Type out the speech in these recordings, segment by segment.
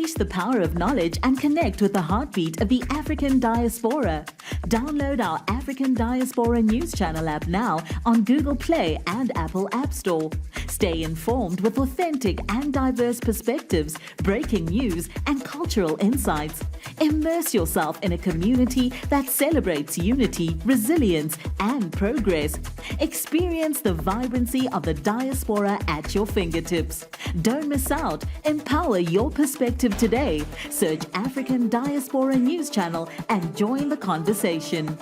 Unleash the power of knowledge and connect with the heartbeat of the African diaspora. Download our African Diaspora News Channel app now on Google Play and Apple App Store. Stay informed with authentic and diverse perspectives, breaking news, and cultural insights. Immerse yourself in a community that celebrates unity, resilience, and progress. Experience the vibrancy of the diaspora at your fingertips. Don't miss out. Empower your perspective today. Search African Diaspora News Channel and join the conversation.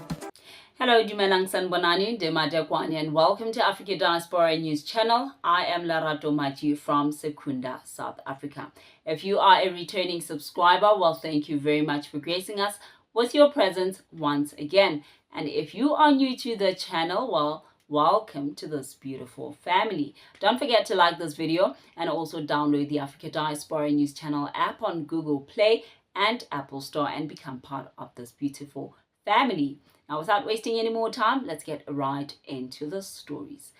Hello, Dumelang Sanbonani, Demadekwani, and welcome to Africa Diaspora News Channel. I am Lerato Matji from Secunda, South Africa. If you are a returning subscriber, well, thank you very much for gracing us with your presence once again. And if you are new to the channel, well, welcome to this beautiful family. Don't forget to like this video and also download the Africa Diaspora News Channel app on Google Play and Apple Store and become part of this beautiful family. Now, without wasting any more time, let's get right into the stories.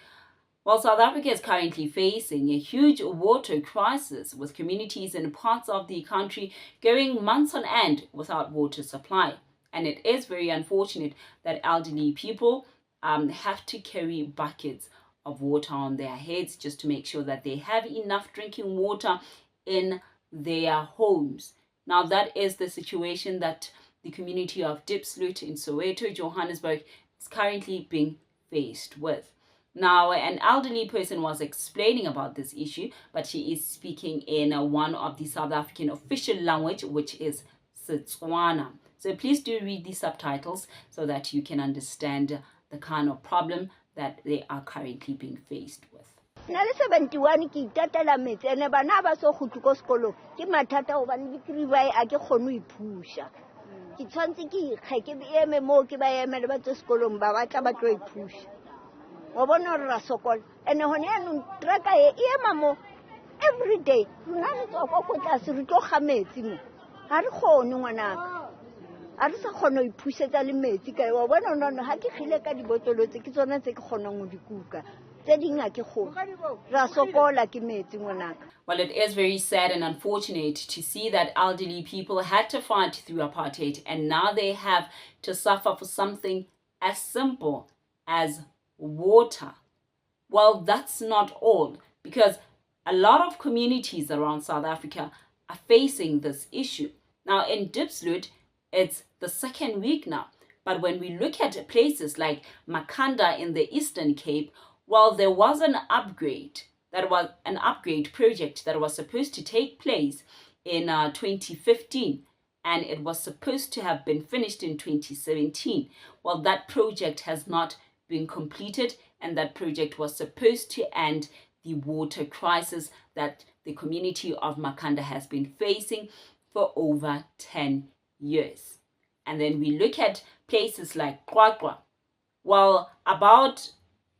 Well, South Africa is currently facing a huge water crisis, with communities in parts of the country going months on end without water supply. And it is very unfortunate that elderly people have to carry buckets of water on their heads just to make sure that they have enough drinking water in their homes. Now, that is the situation that the community of Diaspora in Soweto, Johannesburg, is currently being faced with. Now, an elderly person was explaining about this issue, but she is speaking in one of the South African official language, which is Setswana. So please do read the subtitles so that you can understand the kind of problem that they are currently being faced with. Na le 71 ke itatela metsi ene bana ba so go tluko sekolo ke mathata o bane dikribai a ke kgone go iphusha ke tshwantse ke ikge ke eme mo ke ba emele ba tse sekolong ba batla ba tlo iphusha wa bona re ra sokola ene hone ya no traka e ema mo every day rona re tswa go tlase re tlo ga metsi mo ga re kgone ngwana a re sa kgone go iphusetsa le metsi ka wa bona no ha ke khile ka dibotolo tse ke tsona tse ke kgonang go dikuka. Well, it is very sad and unfortunate to see that elderly people had to fight through apartheid and now they have to suffer for something as simple as water. Well, that's not all, because a lot of communities around South Africa are facing this issue. Now, in Diaspora, it's the second week now. But when we look at places like Makhanda in the Eastern Cape, well, there was an upgrade project that was supposed to take place in 2015, and it was supposed to have been finished in 2017. Well, that project has not been completed, and that project was supposed to end the water crisis that the community of Makhanda has been facing for over 10 years. And then we look at places like Qwaqwa. Well, about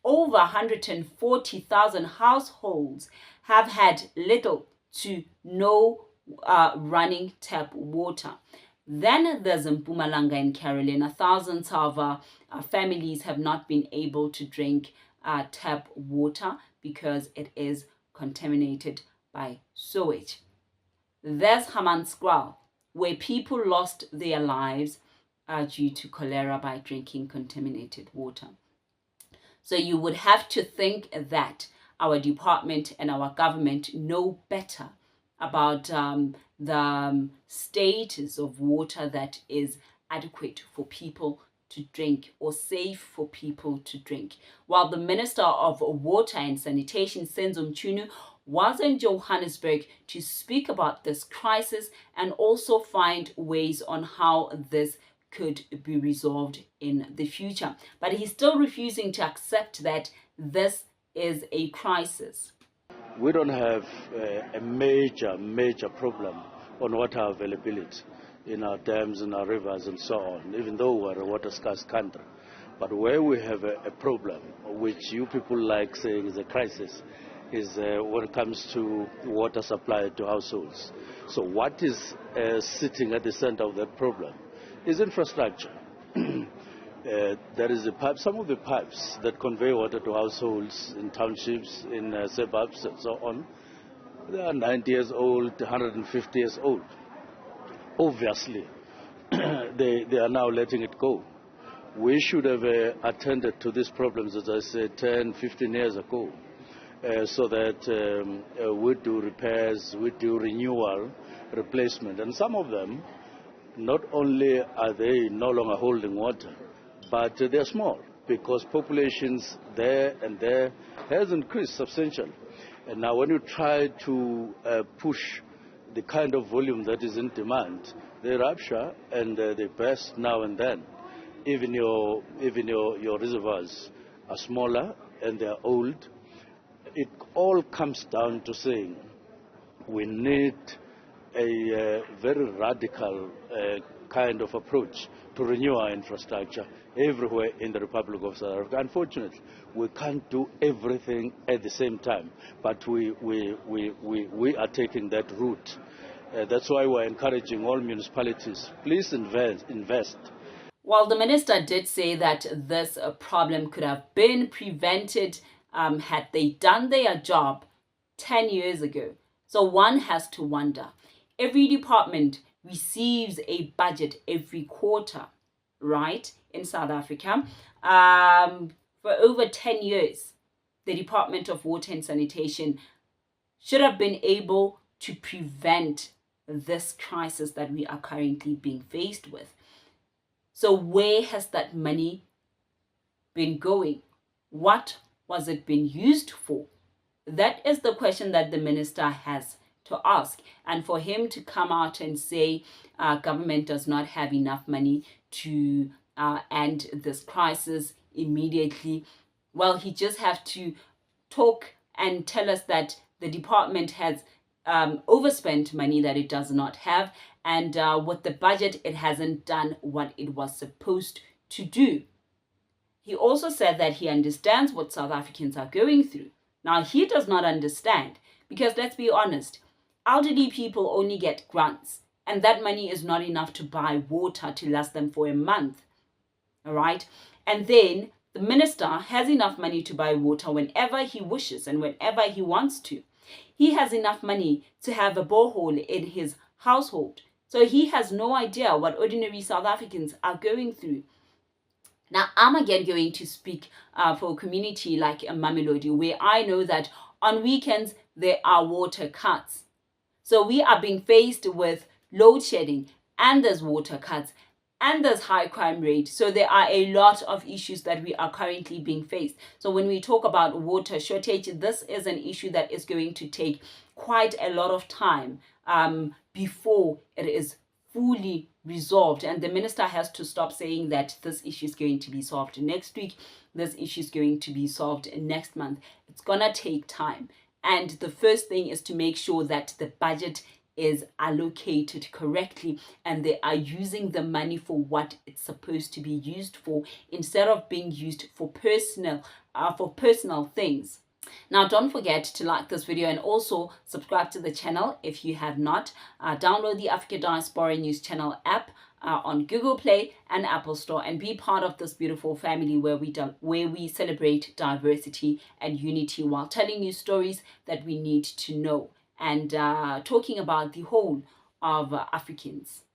over 140,000 households have had little to no running tap water. Then there's Mpumalanga in Carolina. Thousands of families have not been able to drink tap water because it is contaminated by sewage. There's Hammanskraal, where people lost their lives due to cholera by drinking contaminated water. So you would have to think that our department and our government know better about the status of water that is adequate for people to drink or safe for people to drink. While the Minister of Water and Sanitation, Senzo Mchunu, was in Johannesburg to speak about this crisis and also find ways on how this could be resolved in the future. But he's still refusing to accept that this is a crisis. We don't have a major problem on water availability in our dams and our rivers and so on, even though we're a water scarce country. But where we have a problem, which you people like saying is a crisis, is when it comes to water supply to households. So what is sitting at the center of that problem is infrastructure. There is some of the pipes that convey water to households in townships, in suburbs and so on, They are 90 years old, 150 years old. Obviously, they are now letting it go. We should have attended to these problems, as I said, 10, 15 years ago, so that we do repairs, we do renewal, replacement. And some of them, not only are they no longer holding water, but they're small, because populations there and there has increased substantially. And now when you try to push the kind of volume that is in demand, they rupture and they burst now and then. Even your reservoirs are smaller and they are old. It all comes down to saying we need a very radical kind of approach to renew our infrastructure everywhere in the Republic of South Africa. Unfortunately, we can't do everything at the same time, but we are taking that route. That's why we're encouraging all municipalities, please invest. While the minister did say that this problem could have been prevented had they done their job 10 years ago. So one has to wonder, every department receives a budget every quarter, right, in South Africa. For over 10 years, the Department of Water and Sanitation should have been able to prevent this crisis that we are currently being faced with. So where has that money been going? What was it being used for? That is the question that the minister has to ask. And for him to come out and say government does not have enough money to end this crisis immediately, well, he just have to talk and tell us that the department has overspent money that it does not have, and with the budget it hasn't done what it was supposed to do. He also said that he understands what South Africans are going through. Now, he does not understand because, let's be honest, elderly people only get grants, and that money is not enough to buy water to last them for a month. All right? And then the minister has enough money to buy water whenever he wishes and whenever he wants to. He has enough money to have a borehole in his household. So he has no idea what ordinary South Africans are going through. Now, I'm again going to speak for a community like Mamelodi, where I know that on weekends there are water cuts. So we are being faced with load shedding, and there's water cuts, and there's high crime rate. So there are a lot of issues that we are currently being faced. So when we talk about water shortage, this is an issue that is going to take quite a lot of time before it is fully resolved. And the minister has to stop saying that this issue is going to be solved next week, this issue is going to be solved next month. It's gonna take time. And the first thing is to make sure that the budget is allocated correctly and they are using the money for what it's supposed to be used for, instead of being used for personal things. Now, don't forget to like this video and also subscribe to the channel if you have not. Download the Africa Diaspora News Channel app on Google Play and Apple Store, and be part of this beautiful family where we celebrate diversity and unity while telling you stories that we need to know and talking about the whole of Africans.